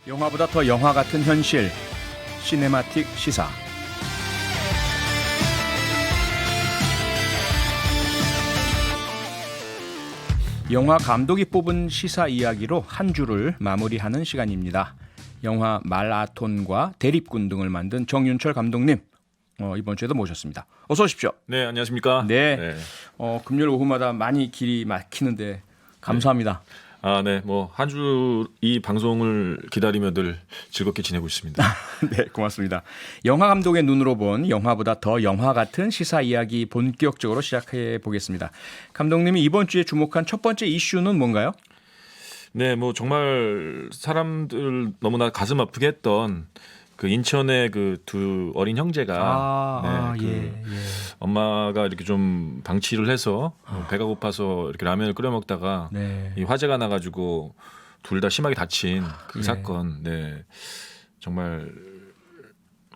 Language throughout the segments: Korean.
영화보다 더 영화 같은 현실, 시네마틱 시사. 영화 감독이 뽑은 시사 이야기로 한 주를 마무리하는 시간입니다. 영화 말아톤과 대립군 등을 만든 정윤철 감독님, 이번 주에도 모셨습니다. 어서 오십시오. 네, 안녕하십니까. 네. 금요일 오후마다 많이 길이 막히는데 감사합니다. 네, 뭐 한 주 이 방송을 기다리며 늘 즐겁게 지내고 있습니다. 네, 고맙습니다. 영화 감독의 눈으로 본 영화보다 더 영화 같은 시사 이야기 본격적으로 시작해 보겠습니다. 감독님이 이번 주에 주목한 첫 번째 이슈는 뭔가요? 네, 뭐 정말 사람들 너무나 가슴 아프게 했던 그 인천의 그 두 어린 형제가 엄마가 이렇게 좀 방치를 해서 배가 고파서 이렇게 라면을 끓여 먹다가 이 화재가 나가지고 둘 다 심하게 다친 그 사건. 네, 정말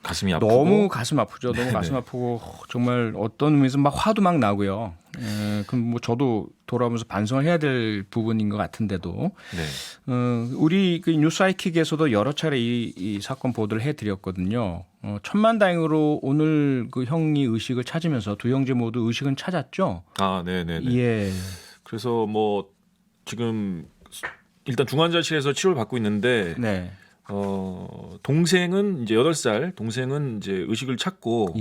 가슴이 아프고 너무 가슴 아프죠. 너무 가슴 아프고 정말 어떤 의미에서 막 화도 막 나고요. 그럼 뭐 저도 돌아오면서 반성을 해야 될 부분인 것 같은데도 우리 그 뉴스아이킥에서도 여러 차례 이 사건 보도를 해드렸거든요. 천만다행으로 오늘 그 형이 의식을 찾으면서 두 형제 모두 의식은 찾았죠. 네네네. 예. 그래서 뭐 지금 일단 중환자실에서 치료를 받고 있는데 동생은 이제 8살 동생은 이제 의식을 찾고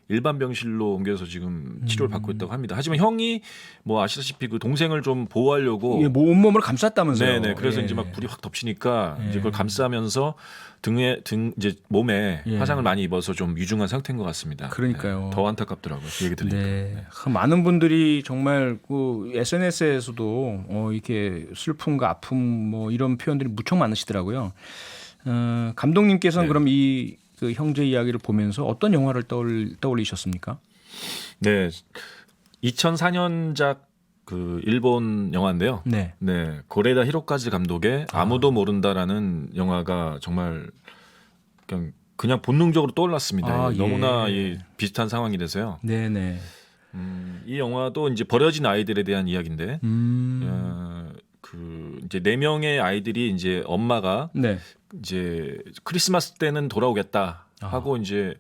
일반 병실로 옮겨서 지금 치료를 받고 있다고 합니다. 하지만 형이 뭐 아시다시피 그 동생을 좀 보호하려고 뭐 온몸을 감쌌다면서요. 네네. 그래서 이제 막 불이 확 덮치니까 이제 그걸 감싸면서 이제 몸에 화상을 많이 입어서 좀 위중한 상태인 것 같습니다. 그러니까요. 더 안타깝더라고요. 그 얘기 들으니까. 많은 분들이 정말 그 SNS에서도 이렇게 슬픔과 아픔 뭐 이런 표현들이 무척 많으시더라고요. 감독님께서는 그럼 이 그 형제 이야기를 보면서 어떤 영화를 떠올리셨습니까? 네, 2004년작 그 일본 영화인데요. 네, 고레다 히로카즈 감독의 아무도 모른다라는 영화가 정말 그냥 본능적으로 떠올랐습니다. 너무나 비슷한 상황이라서요. 네네. 이 영화도 이제 버려진 아이들에 대한 이야기인데, 그 이제 4명의 아이들이 이제 엄마가 이제 크리스마스 때는 돌아오겠다 하고 이제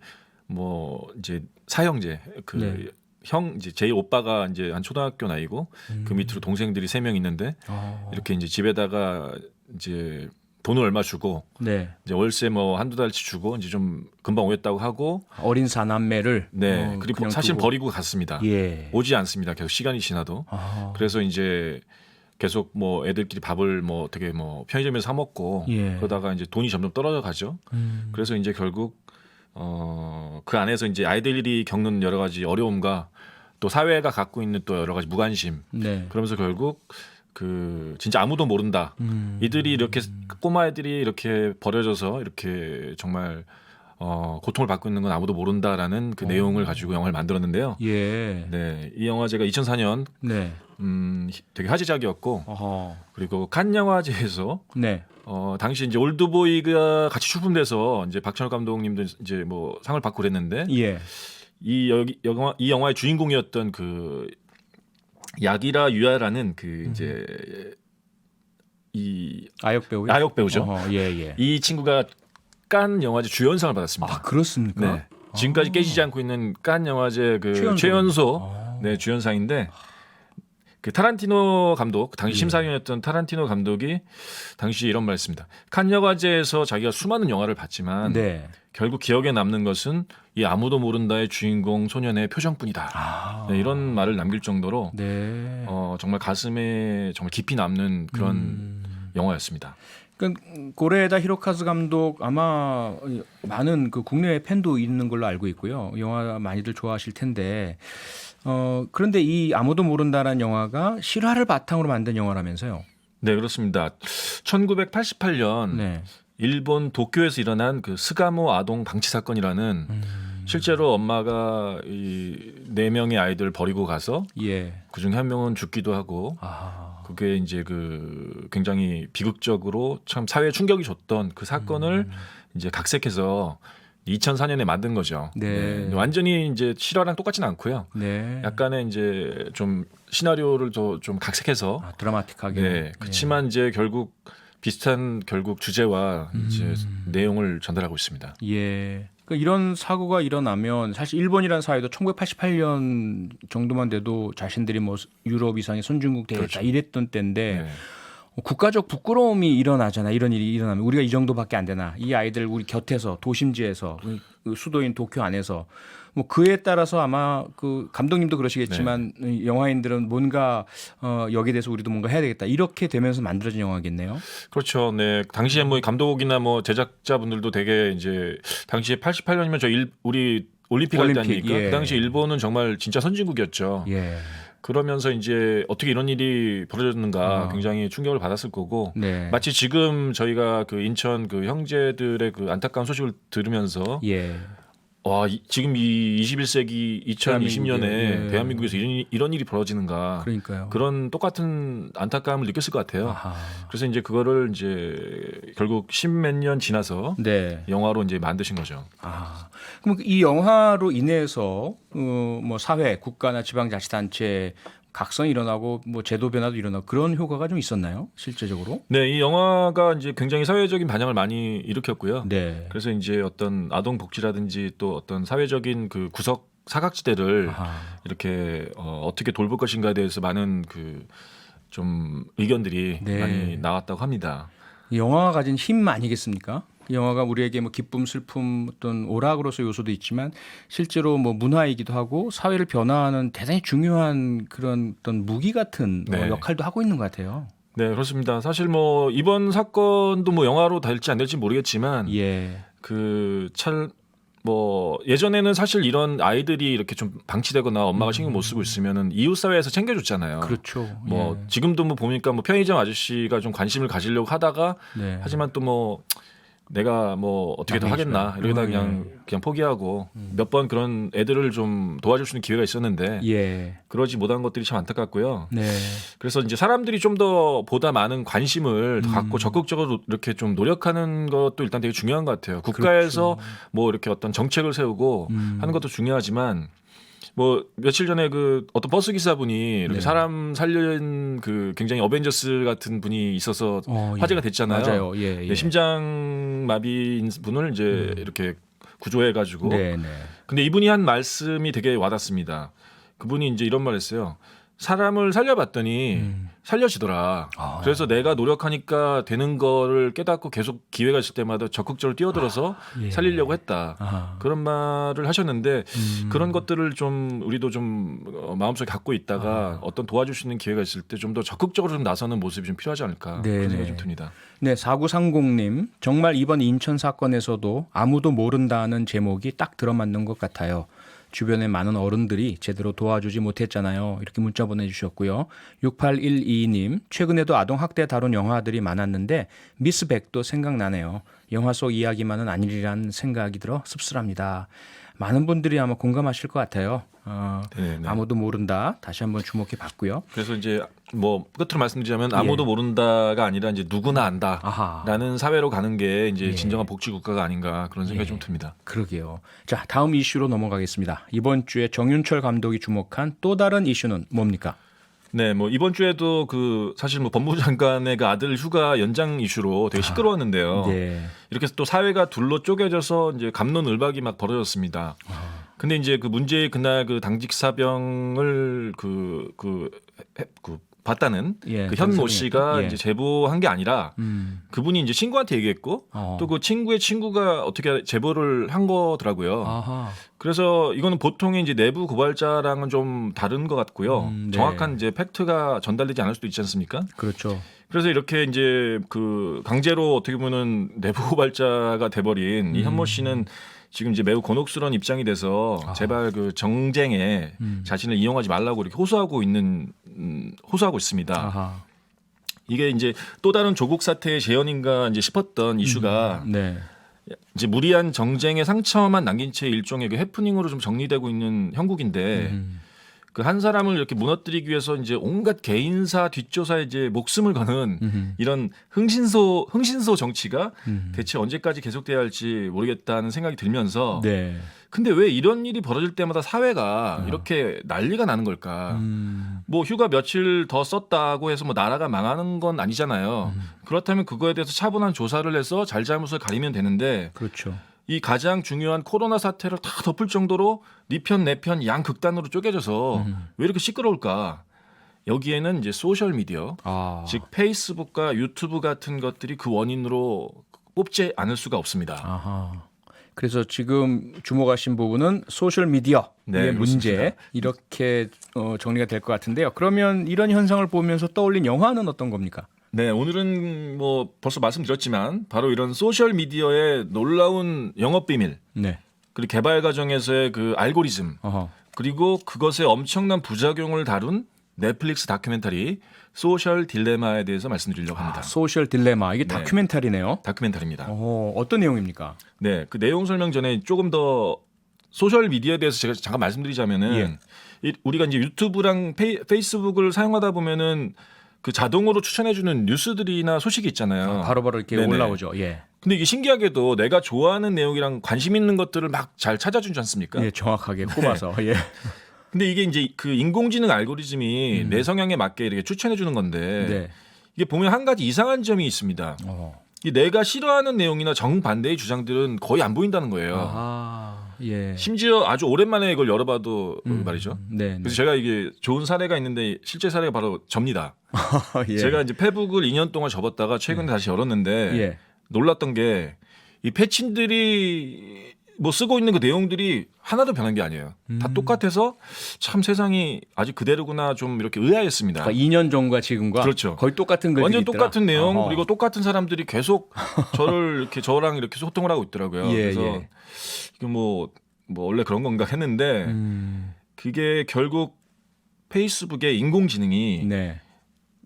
뭐 이제 사형제 형 이제 제 오빠가 이제 한 초등학교 나이고 그 밑으로 동생들이 3명 있는데 이렇게 이제 집에다가 이제 돈을 얼마 주고 이제 월세 뭐 한두 달치 주고 이제 좀 금방 오겠다고 하고 어린 사남매를 그리고 사실 버리고 갔습니다. 오지 않습니다. 계속 시간이 지나도. 그래서 이제 계속 뭐 애들끼리 밥을 뭐 어떻게 뭐 편의점에서 사 먹고 그러다가 이제 돈이 점점 떨어져 가죠. 그래서 이제 결국 그 안에서 이제 아이들이 겪는 여러 가지 어려움과 또 사회가 갖고 있는 또 여러 가지 무관심. 그러면서 결국 그 진짜 아무도 모른다. 이들이 이렇게 꼬마 애들이 이렇게 버려져서 이렇게 정말 고통을 받고 있는 건 아무도 모른다라는 그 내용을 가지고 영화를 만들었는데요. 이 영화제가 2004년 되게 화제작이었고 그리고 칸 영화제에서 당시 이제 올드보이가 같이 출품돼서 이제 박찬욱 감독님도 이제 뭐 상을 받고 그랬는데 이 영화의 주인공이었던 그 야기라 유야라는 그 이제 이 아역 배우죠. 이 친구가 칸 영화제 주연상을 받았습니다. 그렇습니까? 지금까지 깨지지 않고 있는 칸 영화제 그 최연소 주연상인데 그 타란티노 감독 당시 심사위원이었던 타란티노 감독이 당시 이런 말했습니다. 칸 영화제에서 자기가 수많은 영화를 봤지만 결국 기억에 남는 것은 이 아무도 모른다의 주인공 소년의 표정뿐이다. 이런 말을 남길 정도로 정말 가슴에 정말 깊이 남는 그런 영화였습니다. 고레다 히로카즈 감독 아마 많은 그 국내 팬도 있는 걸로 알고 있고요. 영화 많이들 좋아하실 텐데 그런데 이 아무도 모른다라는 영화가 실화를 바탕으로 만든 영화라면서요? 네, 그렇습니다. 1988년 일본 도쿄에서 일어난 그 스가모 아동 방치 사건이라는 실제로 엄마가 이 4명의 아이들을 버리고 가서 그중에 한 명은 죽기도 하고 그게 이제 그 굉장히 비극적으로 참 사회에 충격이 줬던 그 사건을 이제 각색해서 2004년에 만든 거죠. 완전히 이제 실화랑 똑같지는 않고요. 약간의 이제 좀 시나리오를 더 좀 각색해서 드라마틱하게. 그렇지만 이제 결국 비슷한 결국 주제와 이제 내용을 전달하고 있습니다. 예. 그러니까 이런 사고가 일어나면 사실 일본이라는 사회도 1988년 정도만 돼도 자신들이 뭐 유럽 이상의 선진국 되겠다 그렇죠. 이랬던 때인데 네. 국가적 부끄러움이 일어나잖아. 이런 일이 일어나면 우리가 이 정도밖에 안 되나. 이 아이들 우리 곁에서 도심지에서 그 수도인 도쿄 안에서 뭐 그에 따라서 아마 그 감독님도 그러시겠지만 영화인들은 뭔가 여기에 대해서 우리도 뭔가 해야 되겠다. 이렇게 되면서 만들어진 영화겠네요. 그렇죠. 네. 당시에 뭐 감독이나 뭐 제작자분들도 되게 이제 당시에 88년이면 우리 올림픽 할 때 아닙니까? 예. 그 당시 일본은 정말 진짜 선진국이었죠. 예. 그러면서 이제 어떻게 이런 일이 벌어졌는가 굉장히 충격을 받았을 거고 네. 마치 지금 저희가 그 인천 그 형제들의 그 안타까운 소식을 들으면서 예. 와 지금 이 21세기 2020년에 예. 대한민국에서 이런 일이 벌어지는가 그러니까요. 그런 똑같은 안타까움을 느꼈을 것 같아요. 아하. 그래서 이제 그거를 이제 결국 10몇 년 지나서 네. 영화로 이제 만드신 거죠. 아, 그럼 이 영화로 인해서 뭐 사회, 국가나 지방자치단체 각성이 일어나고 뭐 제도 변화도 일어나고 그런 효과가 좀 있었나요? 실제적으로? 네, 이 영화가 이제 굉장히 사회적인 반향을 많이 일으켰고요. 네. 그래서 이제 어떤 아동 복지라든지 또 어떤 사회적인 그 구석 사각지대를 아하. 이렇게 어떻게 돌볼 것인가에 대해서 많은 그 좀 의견들이 네. 많이 나왔다고 합니다. 이 영화가 가진 힘 아니겠습니까? 이 영화가 우리에게 뭐 기쁨, 슬픔, 어떤 오락으로서 요소도 있지만 실제로 뭐 문화이기도 하고 사회를 변화하는 대단히 중요한 그런 어떤 무기 같은 네. 역할도 하고 있는 것 같아요. 네, 그렇습니다. 사실 뭐 이번 사건도 뭐 영화로 될지 안 될지 모르겠지만 예. 뭐 예전에는 사실 이런 아이들이 이렇게 좀 방치되거나 엄마가 신경 못 쓰고 있으면은 이웃 사회에서 챙겨줬잖아요. 그렇죠. 뭐 예. 지금도 뭐 보니까 뭐 편의점 아저씨가 좀 관심을 가지려고 하다가 네. 하지만 또 뭐 내가 뭐 어떻게 더 하겠나 이러다 그냥 포기하고 몇 번 그런 애들을 좀 도와줄 수 있는 기회가 있었는데 예. 그러지 못한 것들이 참 안타깝고요. 네. 그래서 이제 사람들이 좀 더 보다 많은 관심을 갖고 적극적으로 이렇게 좀 노력하는 것도 일단 되게 중요한 것 같아요. 국가에서 뭐 이렇게 어떤 정책을 세우고 하는 것도 중요하지만 뭐 며칠 전에 그 어떤 버스 기사분이 이렇게 네. 사람 살린 그 굉장히 어벤져스 같은 분이 있어서 화제가 됐잖아요. 맞아요. 예, 예. 네, 심장 마비인 분을 이제 이렇게 구조해가지고. 네, 네. 근데 이분이 한 말씀이 되게 와닿습니다. 그분이 이제 이런 말을 했어요. 사람을 살려봤더니 살려지더라. 그래서 내가 노력하니까 되는 거를 깨닫고 계속 기회가 있을 때마다 적극적으로 뛰어들어서 예. 살리려고 했다. 아하. 그런 말을 하셨는데 그런 것들을 좀 우리도 좀 마음속에 갖고 있다가 어떤 도와줄 수 있는 기회가 있을 때 좀 더 적극적으로 좀 나서는 모습이 좀 필요하지 않을까 그런 생각이 좀 듭니다. 네, 4930님. 정말 이번 인천 사건에서도 아무도 모른다는 제목이 딱 들어맞는 것 같아요. 주변에 많은 어른들이 제대로 도와주지 못했잖아요. 이렇게 문자 보내주셨고요. 6812님. 최근에도 아동학대 다룬 영화들이 많았는데 미스백도 생각나네요. 영화 속 이야기만은 아니리란 생각이 들어 씁쓸합니다. 많은 분들이 아마 공감하실 것 같아요. 아무도 모른다. 다시 한번 주목해 봤고요. 그래서 이제 뭐 끝으로 말씀드리자면 아무도 모른다가 아니라 이제 누구나 안다라는 사회로 가는 게 이제 진정한 복지 국가가 아닌가 그런 생각이 좀 듭니다. 그러게요. 자, 다음 이슈로 넘어가겠습니다. 이번 주에 정윤철 감독이 주목한 또 다른 이슈는 뭡니까? 네, 뭐 이번 주에도 그 사실 뭐 법무부 장관의 그 아들 휴가 연장 이슈로 되게 시끄러웠는데요. 네. 이렇게 또 사회가 둘로 쪼개져서 이제 갑론을박이 막 벌어졌습니다. 근데 이제 그 문제의 그날 그 당직 사병을 봤다는 그 현모 씨가 이제 제보한 게 아니라 그분이 이제 친구한테 얘기했고 또 그 친구의 친구가 어떻게 제보를 한 거더라고요. 아하. 그래서 이거는 보통의 이제 내부 고발자랑은 좀 다른 것 같고요. 네. 정확한 이제 팩트가 전달되지 않을 수도 있지 않습니까? 그렇죠. 그래서 이렇게 이제 그 강제로 어떻게 보면 내부 고발자가 돼버린 이 현모 씨는 지금 이제 매우 곤혹스러운 입장이 돼서 제발 그 정쟁에 자신을 이용하지 말라고 이렇게 호소하고 있습니다. 아하. 이게 이제 또 다른 조국 사태의 재현인가 이제 싶었던 이슈가 네. 이제 무리한 정쟁의 상처만 남긴 채 일종의 그 해프닝으로 좀 정리되고 있는 형국인데 그 한 사람을 이렇게 무너뜨리기 위해서 이제 온갖 개인사 뒷조사에 이제 목숨을 거는 이런 흥신소 정치가 대체 언제까지 계속돼야 할지 모르겠다는 생각이 들면서 네. 근데 왜 이런 일이 벌어질 때마다 사회가 이렇게 난리가 나는 걸까? 뭐 휴가 며칠 더 썼다고 해서 뭐 나라가 망하는 건 아니잖아요. 그렇다면 그거에 대해서 차분한 조사를 해서 잘잘못을 가리면 되는데 그렇죠. 이 가장 중요한 코로나 사태를 다 덮을 정도로 네 편 내 편 양 극단으로 쪼개져서 왜 이렇게 시끄러울까? 여기에는 이제 소셜 미디어, 즉 페이스북과 유튜브 같은 것들이 그 원인으로 뽑지 않을 수가 없습니다. 아하. 그래서 지금 주목하신 부분은 소셜 미디어의 네, 문제 그렇습니다. 이렇게 정리가 될 것 같은데요. 그러면 이런 현상을 보면서 떠올린 영화는 어떤 겁니까? 네, 오늘은 뭐 벌써 말씀드렸지만 바로 이런 소셜 미디어의 놀라운 영업 비밀, 네. 그리고 개발 과정에서의 그 알고리즘, 어허. 그리고 그것의 엄청난 부작용을 다룬 넷플릭스 다큐멘터리 소셜 딜레마에 대해서 말씀드리려고 합니다. 소셜 딜레마 이게 네. 다큐멘터리네요. 다큐멘터리입니다. 어떤 내용입니까? 네, 그 내용 설명 전에 조금 더 소셜 미디어에 대해서 제가 잠깐 말씀드리자면은 우리가 이제 유튜브랑 페이스북을 사용하다 보면은 그 자동으로 추천해주는 뉴스들이나 소식이 있잖아요. 바로바로 이렇게 네네. 올라오죠. 예. 근데 이게 신기하게도 내가 좋아하는 내용이랑 관심 있는 것들을 막 잘 찾아주지 않습니까? 예, 정확하게 꼽아서. 예. 근데 이게 이제 그 인공지능 알고리즘이 내 성향에 맞게 이렇게 추천해주는 건데 네. 이게 보면 한 가지 이상한 점이 있습니다. 이 내가 싫어하는 내용이나 정반대의 주장들은 거의 안 보인다는 거예요. 예. 심지어 아주 오랜만에 이걸 열어봐도 말이죠. 네. 그래서 제가 이게 좋은 사례가 있는데 실제 사례가 바로 접니다. 예. 제가 이제 페북을 2년 동안 접었다가 최근에 다시 열었는데 예. 놀랐던 게 이 패친들이 뭐 쓰고 있는 그 내용들이 하나도 변한 게 아니에요. 다 똑같아서 참 세상이 아직 그대로구나 좀 이렇게 의아했습니다. 그러니까 2년 전과 지금과 그렇죠. 거의 똑같은 글들이 완전 있더라. 똑같은 내용 어허. 그리고 똑같은 사람들이 계속 저랑 이렇게 소통을 하고 있더라고요. 예, 그래서 예. 이게 뭐 원래 그런 건가 했는데 그게 결국 페이스북의 인공지능이 네.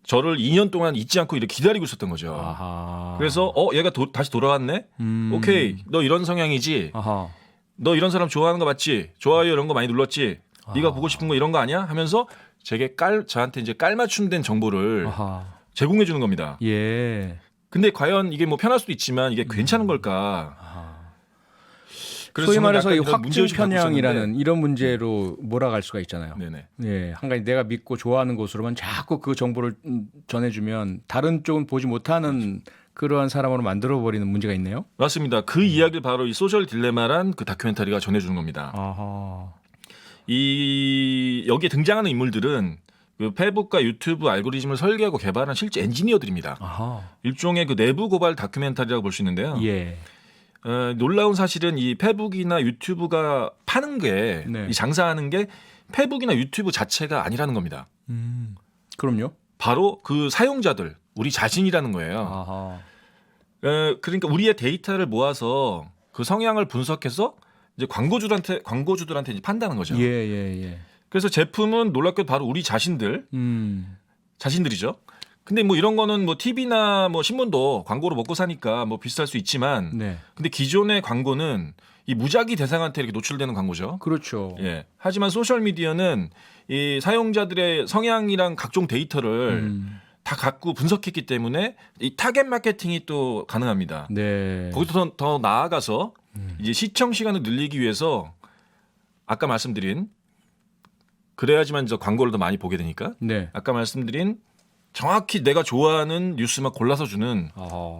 저를 2년 동안 잊지 않고 이렇게 기다리고 있었던 거죠. 아하. 그래서 얘가 다시 돌아왔네. 오케이, 너 이런 성향이지. 아하. 너 이런 사람 좋아하는 거 맞지? 좋아요 이런 거 많이 눌렀지? 네가 보고 싶은 거 이런 거 아니야? 하면서 저한테 이제 깔맞춤된 정보를 아하. 제공해 주는 겁니다. 예. 근데 과연 이게 뭐 편할 수도 있지만 이게 괜찮은 걸까? 그래서 소위 저는 말해서 이 약간 이런 확증 문제의식을 갖고 편향이라는 있었는데 이런 문제로 몰아갈 수가 있잖아요. 네네. 예, 한 가지 내가 믿고 좋아하는 곳으로만 자꾸 그 정보를 전해주면 다른 쪽은 보지 못하는 그러한 사람으로 만들어버리는 문제가 있네요. 맞습니다. 그 이야기를 바로 이 소셜 딜레마란 그 다큐멘터리가 전해주는 겁니다. 아하. 여기에 등장하는 인물들은 그 페이북과 유튜브 알고리즘을 설계하고 개발한 실제 엔지니어들입니다. 아하. 일종의 그 내부 고발 다큐멘터리라고 볼 수 있는데요. 예. 놀라운 사실은 이 페북이나 유튜브가 파는 게, 네. 이 장사하는 게 페북이나 유튜브 자체가 아니라는 겁니다. 그럼요. 바로 그 사용자들, 우리 자신이라는 거예요. 아하. 그러니까 우리의 데이터를 모아서 그 성향을 분석해서 이제 광고주들한테 이제 판다는 거죠. 예. 그래서 제품은 놀랍게도 바로 우리 자신들이죠. 근데 뭐 이런 거는 뭐 TV나 뭐 신문도 광고로 먹고 사니까 뭐 비슷할 수 있지만, 네. 근데 기존의 광고는 이 무작위 대상한테 이렇게 노출되는 광고죠. 그렇죠. 예. 하지만 소셜 미디어는 이 사용자들의 성향이랑 각종 데이터를 다 갖고 분석했기 때문에 이 타겟 마케팅이 또 가능합니다. 네. 거기서 더 나아가서 이제 시청 시간을 늘리기 위해서 아까 말씀드린 그래야지만 저 광고를 더 많이 보게 되니까 네. 아까 말씀드린 정확히 내가 좋아하는 뉴스만 골라서 주는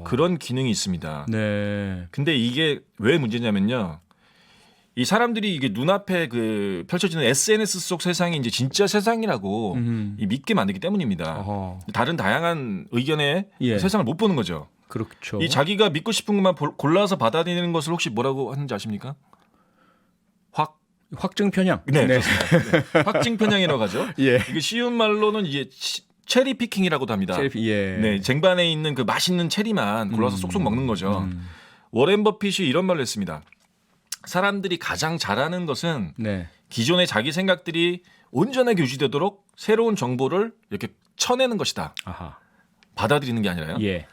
그런 기능이 있습니다. 네. 근데 이게 왜 문제냐면요. 이 사람들이 이게 눈앞에 그 펼쳐지는 SNS 속 세상이 이제 진짜 세상이라고 이 믿게 만들기 때문입니다. 다른 다양한 의견의 예. 세상을 못 보는 거죠. 그렇죠. 이 자기가 믿고 싶은 것만 골라서 받아들이는 것을 혹시 뭐라고 하는지 아십니까? 확증 편향. 네. 그렇습니다. 네. 확증 편향이라고 하죠. 예. 이게 쉬운 말로는 이제 체리 피킹이라고도 합니다. 예. 네, 쟁반에 있는 그 맛있는 체리만 골라서 쏙쏙 먹는 거죠. 워렌 버핏이 이런 말을 했습니다. 사람들이 가장 잘하는 것은 네. 기존의 자기 생각들이 온전하게 유지되도록 새로운 정보를 이렇게 쳐내는 것이다. 아하. 받아들이는 게 아니라요. 예.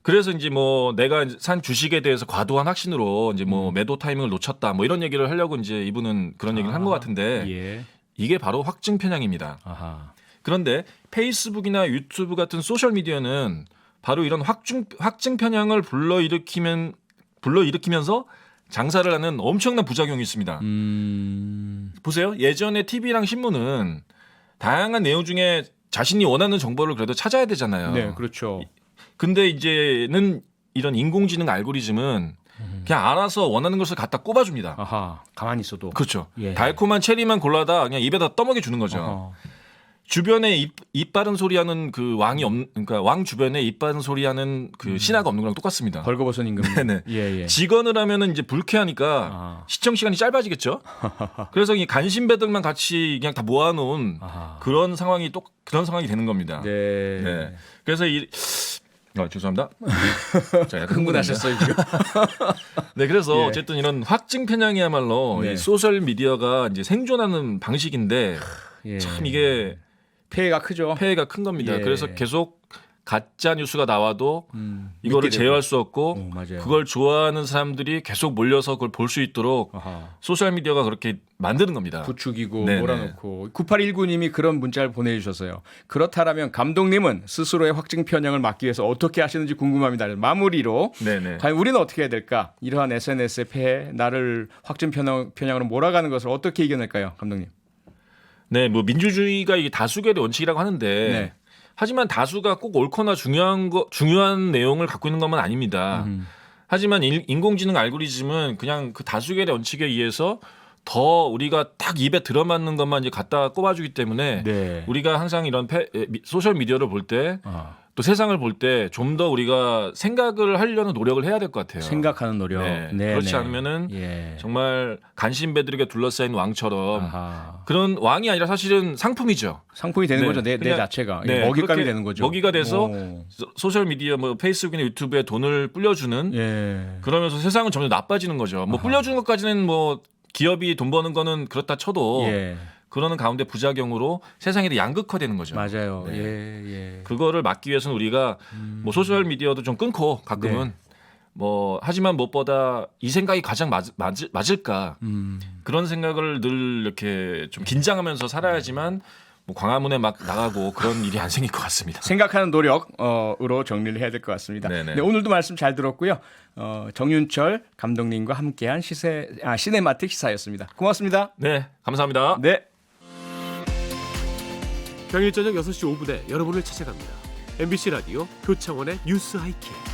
그래서 이제 뭐 내가 산 주식에 대해서 과도한 확신으로 이제 뭐 매도 타이밍을 놓쳤다. 뭐 이런 얘기를 하려고 이제 이분은 그런 얘기를 한 것 같은데 예. 이게 바로 확증 편향입니다. 아하. 그런데 페이스북이나 유튜브 같은 소셜 미디어는 바로 이런 확증 편향을 불러일으키면서 장사를 하는 엄청난 부작용이 있습니다. 보세요. 예전에 TV랑 신문은 다양한 내용 중에 자신이 원하는 정보를 그래도 찾아야 되잖아요. 네, 그렇죠. 근데 이제는 이런 인공지능 알고리즘은 그냥 알아서 원하는 것을 갖다 꼽아줍니다. 아하, 가만히 있어도. 그렇죠. 예. 달콤한 체리만 골라다 그냥 입에다 떠먹여 주는 거죠. 어허. 주변에 입 바른 소리하는 그 그러니까 왕 주변에 입 바른 소리하는 그 신하가 없는 거랑 똑같습니다. 벌거벗은 임금. 네네. 예. 직언을 하면은 이제 불쾌하니까 시청 시간이 짧아지겠죠. 그래서 이 간신배들만 같이 그냥 다 모아놓은 그런 상황이 되는 겁니다. 네. 그래서 죄송합니다. 자, 약간 흥분하셨어요 지금. 네, 그래서 예. 어쨌든 이런 확증 편향이야말로 네. 이 소셜 미디어가 이제 생존하는 방식인데 예. 참 이게 폐해가 크죠. 폐해가 큰 겁니다. 예. 그래서 계속 가짜 뉴스가 나와도 이거를 믿게 제어할 수 없고 맞아요. 그걸 좋아하는 사람들이 계속 몰려서 그걸 볼 수 있도록 아하. 소셜 미디어가 그렇게 만드는 겁니다. 부추기고 네네. 몰아놓고 9819님이 그런 문자를 보내주셨어요. 그렇다면 감독님은 스스로의 확증 편향을 막기 위해서 어떻게 하시는지 궁금합니다. 마무리로 네네. 과연 우리는 어떻게 해야 될까? 이러한 SNS의 폐해, 나를 확증 편향으로 몰아가는 것을 어떻게 이겨낼까요, 감독님? 네, 뭐 민주주의가 이 다수결의 원칙이라고 하는데 네. 하지만 다수가 꼭 옳거나 중요한 내용을 갖고 있는 것만 아닙니다. 하지만 인공지능 알고리즘은 그냥 그 다수결의 원칙에 의해서 더 우리가 딱 입에 들어맞는 것만 이제 갖다 꼽아주기 때문에 네. 우리가 항상 이런 소셜 미디어를 볼 때 또 세상을 볼 때 좀 더 우리가 생각을 하려는 노력을 해야 될 것 같아요. 생각하는 노력. 네. 네, 그렇지 네. 않으면은 예. 정말 간신배들에게 둘러싸인 왕처럼 아하. 그런 왕이 아니라 사실은 상품이죠. 상품이 되는 네. 거죠. 내 그냥- 자체가 네, 먹잇감이 그렇게 되는 거죠. 먹이가 돼서 오. 소셜 미디어 뭐 페이스북이나 유튜브에 돈을 불려주는 예. 그러면서 세상은 점점 나빠지는 거죠. 뭐 불려주는 것까지는 뭐 기업이 돈 버는 거는 그렇다 쳐도 예. 그러는 가운데 부작용으로 세상이 더 양극화되는 거죠. 맞아요. 네. 예. 그거를 막기 위해서는 우리가 뭐 소셜 미디어도 좀 끊고 가끔은 네. 뭐 하지만 무엇보다 이 생각이 가장 맞을까 그런 생각을 늘 이렇게 좀 긴장하면서 살아야지만 뭐 광화문에 막 나가고 그런 일이 안 생길 것 같습니다. 생각하는 노력으로 정리를 해야 될 것 같습니다. 네네. 네, 오늘도 말씀 잘 들었고요. 정윤철 감독님과 함께한 시네마틱 시사였습니다. 고맙습니다. 네, 감사합니다. 네. 평일 저녁 6시 5분에 여러분을 찾아갑니다. MBC 라디오 표창원의 뉴스 하이킥.